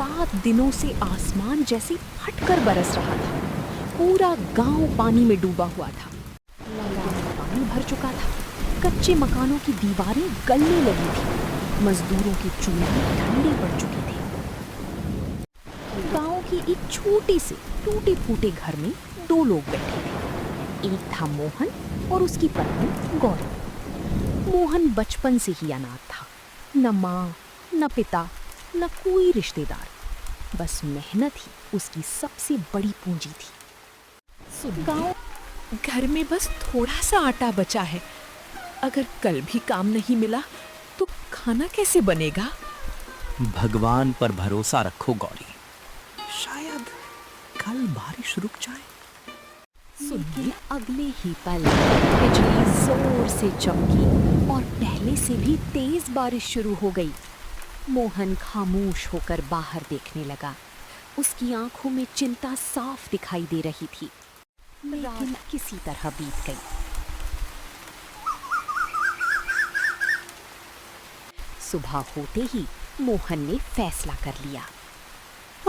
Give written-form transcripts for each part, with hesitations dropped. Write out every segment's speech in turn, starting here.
7 दिनों से आसमान जैसे फटकर बरस रहा था। पूरा गांव पानी में डूबा हुआ था। पानी भर चुका था। कच्चे मकानों की दीवारें गलने लगी थी। मजदूरों के चूल्हे ठंडे पड़ चुके थे। गांव की एक छोटे से टूटे फूटे घर में 2 लोग बैठे थे। एक था मोहन और उसकी पत्नी गौरी। मोहन बचपन से ही अनाथ था। न माँ, न पिता, न कोई रिश्तेदार। बस मेहनत ही उसकी सबसे बड़ी पूंजी थी। गांव घर में बस थोड़ा सा आटा बचा है। अगर कल भी काम नहीं मिला तो खाना कैसे बनेगा? भगवान पर भरोसा रखो गौरी, शायद कल बारिश रुक जाए। लेकिन अगले ही पल बिजली जोर से चमकी और पहले से भी तेज बारिश शुरू हो गई। मोहन खामोश होकर बाहर देखने लगा। उसकी आंखों में चिंता साफ दिखाई दे रही थी। लेकिन किसी तरह बीत गई। सुबह होते ही मोहन ने फैसला कर लिया।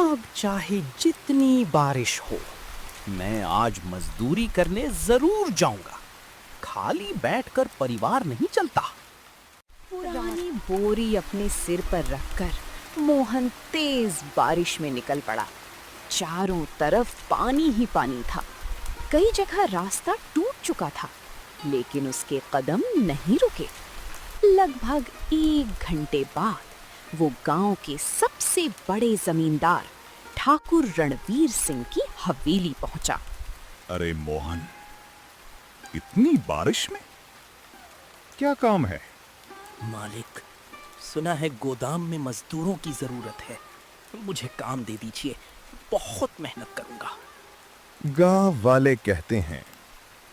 अब चाहे जितनी बारिश हो, मैं आज मजदूरी करने जरूर जाऊंगा। खाली बैठकर परिवार नहीं चलता। पुरानी बोरी अपने सिर पर रखकर मोहन तेज बारिश में निकल पड़ा। चारों तरफ पानी ही पानी था। कई जगह रास्ता टूट चुका था, लेकिन उसके कदम नहीं रुके। लगभग 1 घंटे बाद वो गांव के सबसे बड़े जमींदार ठाकुर रणवीर सिंह की हवेली पहुंचा। अरे मोहन, इतनी बारिश में क्या काम है? मालिक, सुना है गोदाम में मजदूरों की जरूरत है। मुझे काम दे दीजिए, बहुत मेहनत करूंगा। गांव वाले कहते हैं,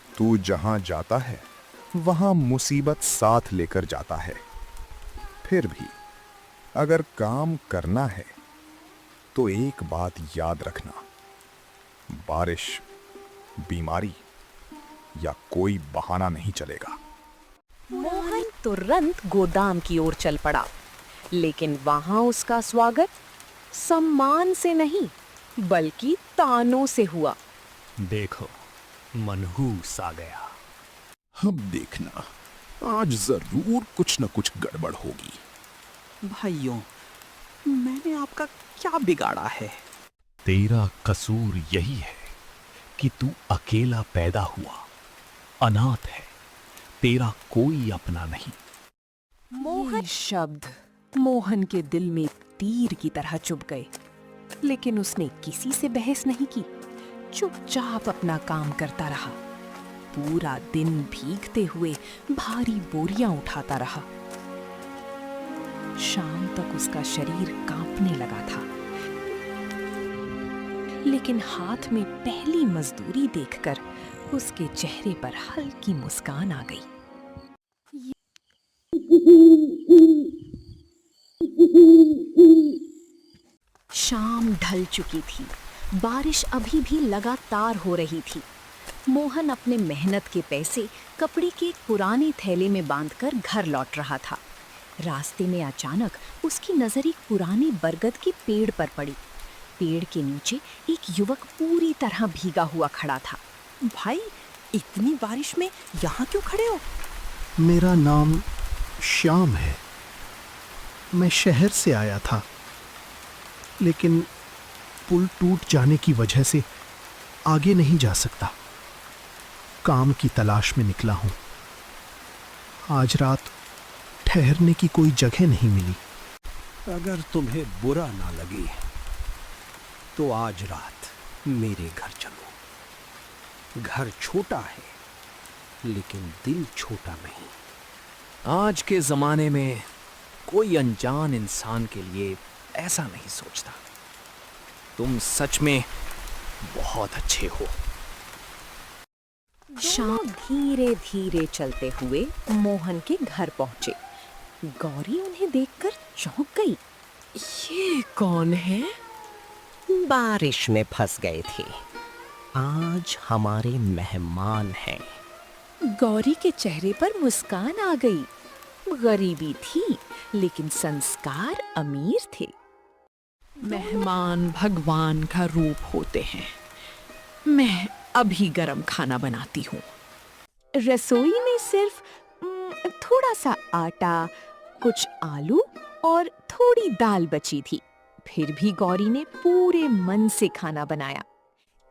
तू जहां जाता है वहां मुसीबत साथ लेकर जाता है। फिर भी अगर काम करना है तो एक बात याद रखना, बारिश, बीमारी या कोई बहाना नहीं चलेगा। मोहन तुरंत गोदाम की ओर चल पड़ा, लेकिन वहां उसका स्वागत सम्मान से नहीं बल्कि तानों से हुआ। देखो, मनहूस आ गया। अब देखना, आज जरूर कुछ न कुछ गड़बड़ होगी। भाइयों, मैंने आपका क्या बिगाड़ा है? तेरा कसूर यही है कि तू अकेला पैदा हुआ, अनाथ है, तेरा कोई अपना नहीं। मोहन शब्द मोहन के दिल में तीर की तरह चुभ गए, लेकिन उसने किसी से बहस नहीं की। चुपचाप अपना काम करता रहा। पूरा दिन भीगते हुए भारी बोरियां उठाता रहा। शाम तक उसका शरीर कांपने लगा था, लेकिन हाथ में पहली मजदूरी देखकर उसके चेहरे पर हल्की मुस्कान आ गई। शाम ढल चुकी थी। बारिश अभी भी लगातार हो रही थी। मोहन अपने मेहनत के पैसे कपड़े के एक पुराने थैले में बांधकर घर लौट रहा था। रास्ते में अचानक उसकी नजर एक पुराने बरगद के पेड़ पर पड़ी। पेड़ के नीचे एक युवक पूरी तरह भीगा हुआ खड़ा था। भाई, इतनी बारिश में यहाँ क्यों खड़े हो? मेरा नाम श्याम है। मैं शहर से आया था, लेकिन पुल टूट जाने की वजह से आगे नहीं जा सकता। काम की तलाश में निकला हूं। आज रात ठहरने की कोई जगह नहीं मिली। अगर तुम्हें बुरा ना लगे तो आज रात मेरे घर चलो। घर छोटा है, लेकिन दिल छोटा नहीं। आज के जमाने में कोई अनजान इंसान के लिए ऐसा नहीं सोचता। तुम सच में बहुत अच्छे हो। शाम धीरे धीरे चलते हुए मोहन के घर पहुंचे। गौरी उन्हें देखकर चौंक गई। ये कौन है? बारिश में फंस गए थे, आज हमारे मेहमान हैं। गौरी के चेहरे पर मुस्कान आ गई। गरीबी थी, लेकिन संस्कार अमीर थे। मेहमान भगवान का रूप होते हैं। मैं अभी गरम खाना बनाती हूँ। रसोई में सिर्फ थोड़ा सा आटा, कुछ आलू और थोड़ी दाल बची थी। फिर भी गौरी ने पूरे मन से खाना बनाया।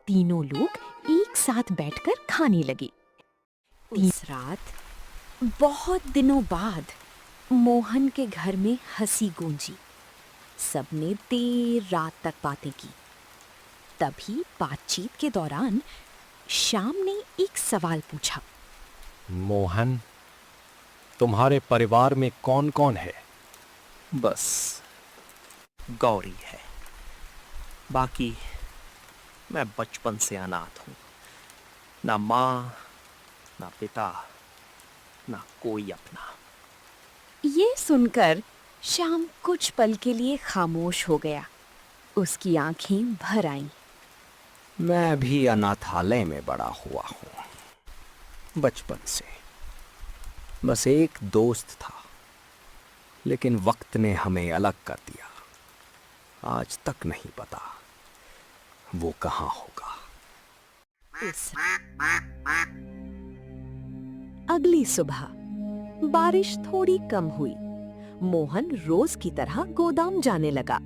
तीनों लोग एक साथ बैठकर खाने लगे। उस रात बहुत दिनों बाद मोहन के घर में हंसी गूंजी। सबने देर रात तक बातें की। तभी बातचीत के दौरान श्याम ने एक सवाल पूछा। मोहन, तुम्हारे परिवार में कौन कौन है? बस गौरी है, बाकी मैं बचपन से अनाथ हूं। ना माँ, ना पिता, ना कोई अपना। ये सुनकर श्याम कुछ पल के लिए खामोश हो गया। उसकी आंखें भर आईं। मैं भी अनाथालय में बड़ा हुआ हूं, बचपन से। बस एक दोस्त था, लेकिन वक्त ने हमें अलग कर दिया। आज तक नहीं पता वो कहाँ होगा। अगली सुबह बारिश थोड़ी कम हुई। मोहन रोज की तरह गोदाम जाने लगा।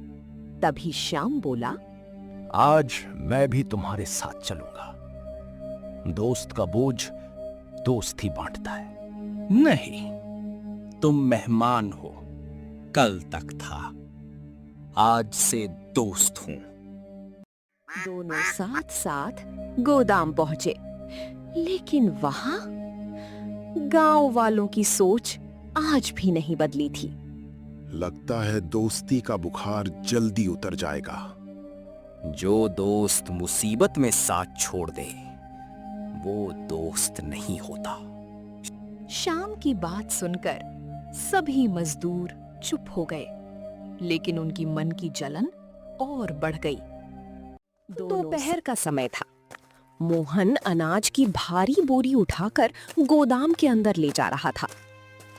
तभी श्याम बोला, आज मैं भी तुम्हारे साथ चलूंगा। दोस्त का बोझ दोस्त ही बांटता है। नहीं, तुम मेहमान हो। कल तक था, आज से दोस्त हूं। दोनों साथ साथ गोदाम पहुंचे। लेकिन वहां गांव वालों की सोच आज भी नहीं बदली थी। लगता है दोस्ती का बुखार जल्दी उतर जाएगा। जो दोस्त मुसीबत में साथ छोड़ दे, वो दोस्त नहीं होता। शाम की बात सुनकर सभी मजदूर चुप हो गए। लेकिन उनकी मन की जलन और बढ़ गई। दोपहर का समय था। मोहन अनाज की भारी बोरी उठाकर गोदाम के अंदर ले जा रहा था।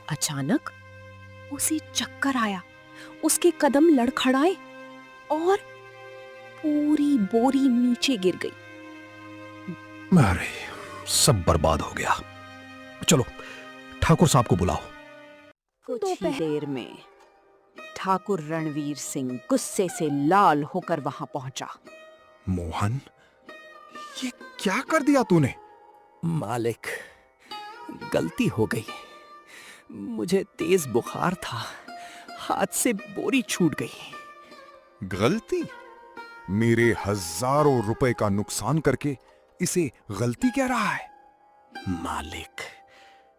अचानक उसे चक्कर आया। उसके कदम लड़खड़ाए और पूरी बोरी नीचे गिर गई। अरे, सब बर्बाद हो गया। चलो, ठाकुर साहब को बुलाओ। कुछ ही देर में ठाकुर रणवीर सिंह गुस्से से लाल होकर वहां पहुंचा। मोहन, ये क्या कर दिया तूने? मालिक, गलती हो गई। मुझे तेज बुखार था, हाथ से बोरी छूट गई। गलती? मेरे हजारों रुपए का नुकसान करके इसे गलती कह रहा है? मालिक,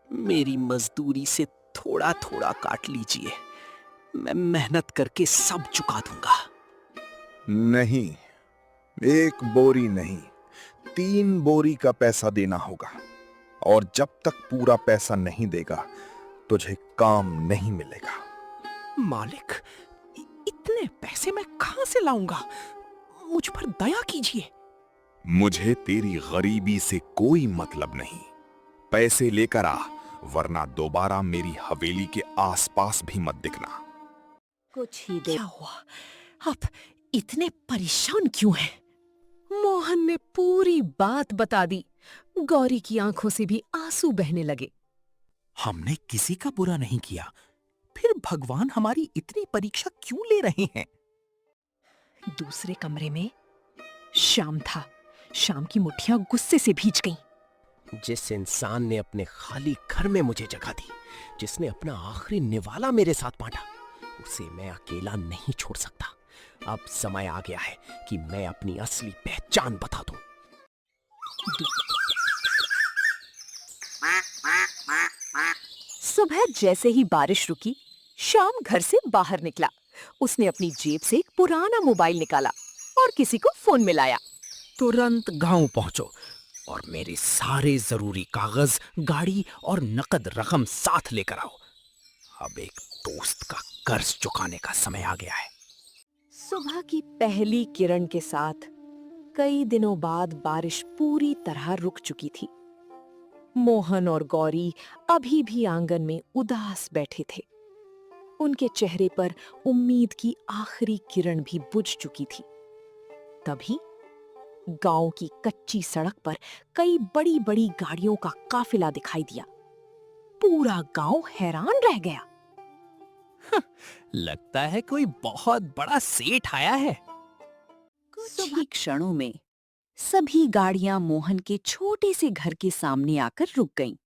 मेरी मजदूरी से थोड़ा थोड़ा काट लीजिए। मैं मेहनत करके सब चुका दूंगा। नहीं, एक बोरी नहीं, 3 बोरी का पैसा देना होगा। और जब तक पूरा पैसा नहीं देगा, तुझे काम नहीं मिलेगा। मालिक, इतने पैसे मैं कहां से लाऊंगा? मुझ पर दया कीजिए। मुझे तेरी गरीबी से कोई मतलब नहीं। पैसे लेकर आ, वरना दोबारा मेरी हवेली के आसपास भी मत दिखना। कुछ ही देर क्या हुआ? आप इतने परेशान क्यों हैं? मोहन ने पूरी बात बता दी। गौरी की आंखों से भी आंसू बहने लगे। हमने किसी का बुरा नहीं किया, फिर भगवान हमारी इतनी परीक्षा क्यों ले रहे हैं? दूसरे कमरे में श्याम था। श्याम की मुट्ठियां गुस्से से भीज गईं। जिस इंसान ने अपने खाली घर में मुझे जगह दी, जिसने अपना आखिरी निवाला मेरे साथ बांटा, उसे मैं अकेला नहीं छोड़ सकता। अब समय आ गया है कि मैं अपनी असली पहचान बता दूं। सुबह जैसे ही बारिश रुकी, श्याम घर से बाहर निकला। उसने अपनी जेब से एक पुराना मोबाइल निकाला और किसी को फोन मिलाया। तुरंत गांव पहुंचो और मेरे सारे जरूरी कागज, गाड़ी और नकद रकम साथ लेकर आओ। अब एक दोस्त का कर्ज चुकाने का समय आ गया है। सुबह की पहली किरण के साथ कई दिनों बाद बारिश पूरी तरह रुक चुकी थी। मोहन और गौरी अभी भी आंगन में उदास बैठे थे। उनके चेहरे पर उम्मीद की आखिरी किरण भी बुझ चुकी थी। तभी गांव की कच्ची सड़क पर कई बड़ी-बड़ी गाड़ियों का काफिला दिखाई दिया। पूरा गांव हैरान रह गया। लगता है कोई बहुत बड़ा सेठ आया है। कुछ ही क्षणों में सभी गाड़ियां मोहन के छोटे से घर के सामने आकर रुक गईं।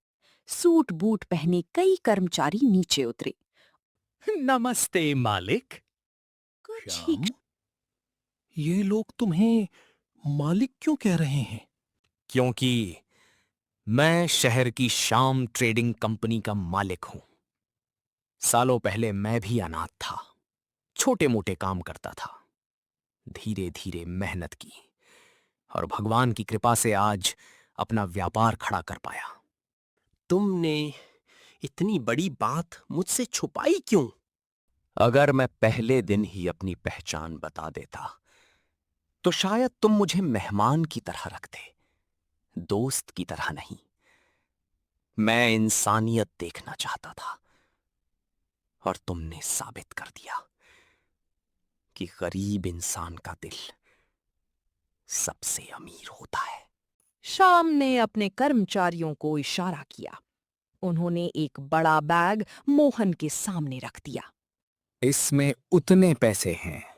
सूट बूट पहने कई कर्मचारी नीचे उतरे। नमस्ते मालिक। कुछ ही श्याम, ये लोग तुम्हें मालिक क्यों कह रहे हैं? क्योंकि मैं शहर की श्याम ट्रेडिंग कंपनी का मालिक हूं। सालों पहले मैं भी अनाथ था, छोटे मोटे काम करता था। धीरे धीरे मेहनत की और भगवान की कृपा से आज अपना व्यापार खड़ा कर पाया। तुमने इतनी बड़ी बात मुझसे छुपाई क्यों? अगर मैं पहले दिन ही अपनी पहचान बता देता तो शायद तुम मुझे मेहमान की तरह रखते, दोस्त की तरह नहीं। मैं इंसानियत देखना चाहता था और तुमने साबित कर दिया कि गरीब इंसान का दिल सबसे अमीर होता है। श्याम ने अपने कर्मचारियों को इशारा किया। उन्होंने एक बड़ा बैग मोहन के सामने रख दिया। इसमें उतने पैसे हैं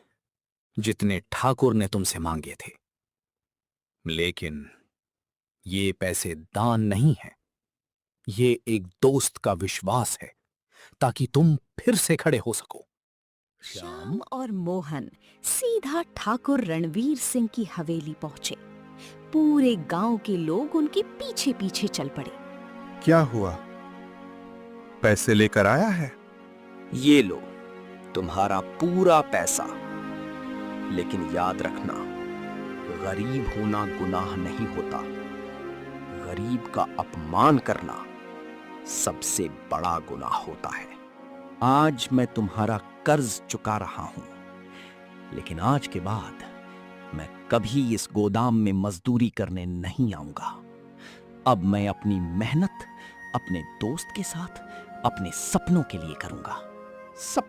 जितने ठाकुर ने तुमसे मांगे थे, लेकिन ये पैसे दान नहीं है। ये एक दोस्त का विश्वास है ताकि तुम फिर से खड़े हो सको। श्याम और मोहन सीधा ठाकुर रणवीर सिंह की हवेली पहुंचे। पूरे गांव के लोग उनके पीछे पीछे चल पड़े। क्या हुआ? पैसे लेकर आया है? ये लो तुम्हारा पूरा पैसा, लेकिन याद रखना, गरीब होना गुनाह नहीं होता। गरीब का अपमान करना सबसे बड़ा गुनाह होता है। आज मैं तुम्हारा कर्ज चुका रहा हूं, लेकिन आज के बाद मैं कभी इस गोदाम में मजदूरी करने नहीं आऊंगा। अब मैं अपनी मेहनत अपने दोस्त के साथ अपने सपनों के लिए करूंगा। सब